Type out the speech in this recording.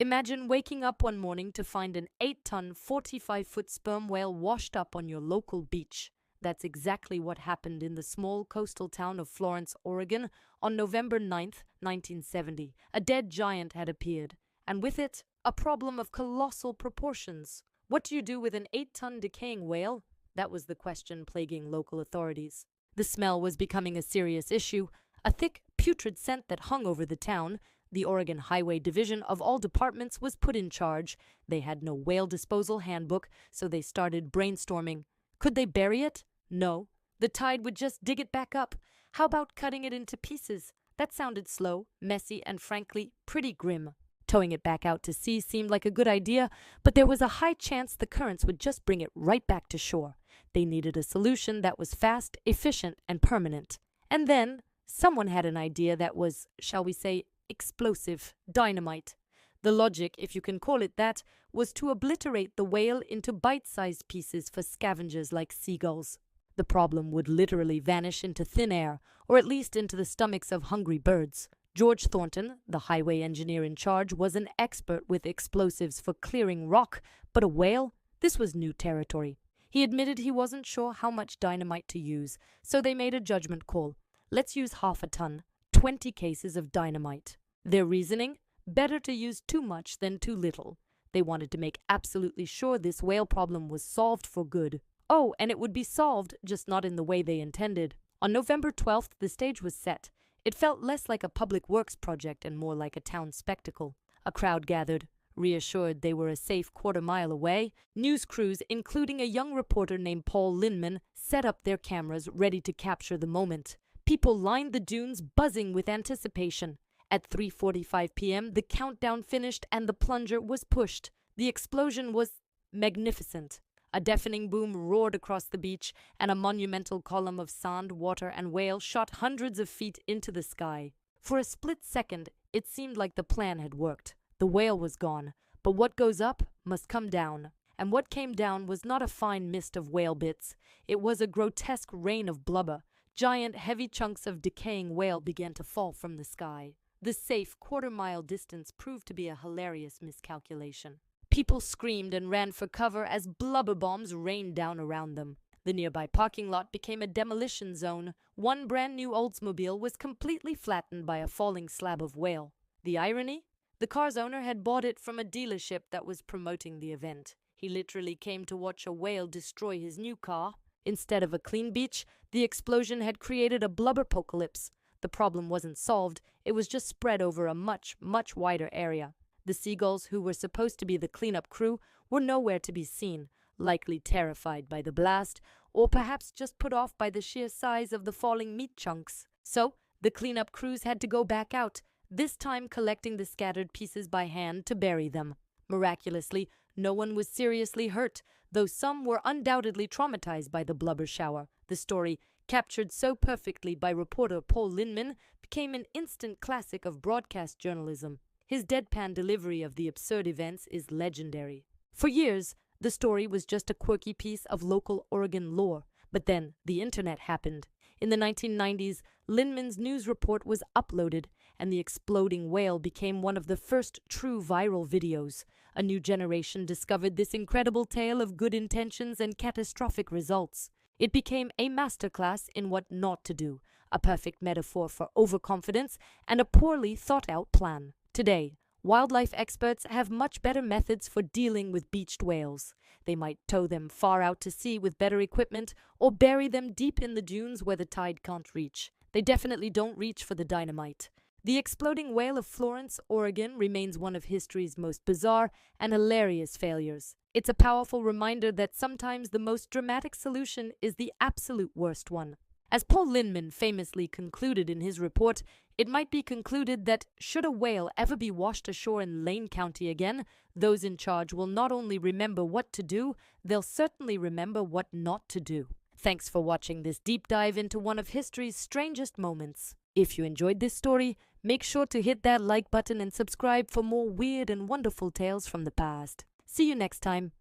Imagine waking up one morning to find an 8-ton, 45-foot sperm whale washed up on your local beach. That's exactly what happened in the small coastal town of Florence, Oregon, on November 9th, 1970. A dead giant had appeared, and with it, a problem of colossal proportions. What do you do with an 8-ton decaying whale? That was the question plaguing local authorities. The smell was becoming a serious issue. A thick, putrid scent that hung over the town. The Oregon Highway Division of all departments was put in charge. They had no whale disposal handbook, so they started brainstorming. Could they bury it? No. The tide would just dig it back up. How about cutting it into pieces? That sounded slow, messy, and frankly, pretty grim. Towing it back out to sea seemed like a good idea, but there was a high chance the currents would just bring it right back to shore. They needed a solution that was fast, efficient, and permanent. And then, someone had an idea that was, shall we say, explosive: dynamite. The logic, if you can call it that, was to obliterate the whale into bite-sized pieces for scavengers like seagulls. The problem would literally vanish into thin air, or at least into the stomachs of hungry birds. George Thornton, the highway engineer in charge, was an expert with explosives for clearing rock, but a whale? This was new territory. He admitted he wasn't sure how much dynamite to use, so they made a judgment call. Let's use half a ton, 20 cases of dynamite. Their reasoning? Better to use too much than too little. They wanted to make absolutely sure this whale problem was solved for good. Oh, and it would be solved, just not in the way they intended. On November 12th, the stage was set. It felt less like a public works project and more like a town spectacle. A crowd gathered. Reassured they were a safe quarter-mile away, news crews, including a young reporter named Paul Linman, set up their cameras ready to capture the moment. People lined the dunes, buzzing with anticipation. At 3:45 p.m., the countdown finished and the plunger was pushed. The explosion was magnificent. A deafening boom roared across the beach, and a monumental column of sand, water, and whale shot hundreds of feet into the sky. For a split second, it seemed like the plan had worked. The whale was gone, but what goes up must come down. And what came down was not a fine mist of whale bits. It was a grotesque rain of blubber. Giant, heavy chunks of decaying whale began to fall from the sky. The safe quarter-mile distance proved to be a hilarious miscalculation. People screamed and ran for cover as blubber bombs rained down around them. The nearby parking lot became a demolition zone. One brand-new Oldsmobile was completely flattened by a falling slab of whale. The irony? The car's owner had bought it from a dealership that was promoting the event. He literally came to watch a whale destroy his new car. Instead of a clean beach, the explosion had created a blubberpocalypse. The problem wasn't solved, it was just spread over a much, much wider area. The seagulls, who were supposed to be the cleanup crew, were nowhere to be seen, likely terrified by the blast, or perhaps just put off by the sheer size of the falling meat chunks. So, the cleanup crews had to go back out, this time collecting the scattered pieces by hand to bury them. Miraculously, no one was seriously hurt, though some were undoubtedly traumatized by the blubber shower. The story, captured so perfectly by reporter Paul Linman, became an instant classic of broadcast journalism. His deadpan delivery of the absurd events is legendary. For years, the story was just a quirky piece of local Oregon lore, but then the internet happened. In the 1990s, Linman's news report was uploaded, and the exploding whale became one of the first true viral videos. A new generation discovered this incredible tale of good intentions and catastrophic results. It became a masterclass in what not to do, a perfect metaphor for overconfidence and a poorly thought-out plan. Today, wildlife experts have much better methods for dealing with beached whales. They might tow them far out to sea with better equipment or bury them deep in the dunes where the tide can't reach. They definitely don't reach for the dynamite. The exploding whale of Florence, Oregon remains one of history's most bizarre and hilarious failures. It's a powerful reminder that sometimes the most dramatic solution is the absolute worst one. As Paul Linman famously concluded in his report, it might be concluded that should a whale ever be washed ashore in Lane County again, those in charge will not only remember what to do, they'll certainly remember what not to do. Thanks for watching this deep dive into one of history's strangest moments. If you enjoyed this story, make sure to hit that like button and subscribe for more weird and wonderful tales from the past. See you next time.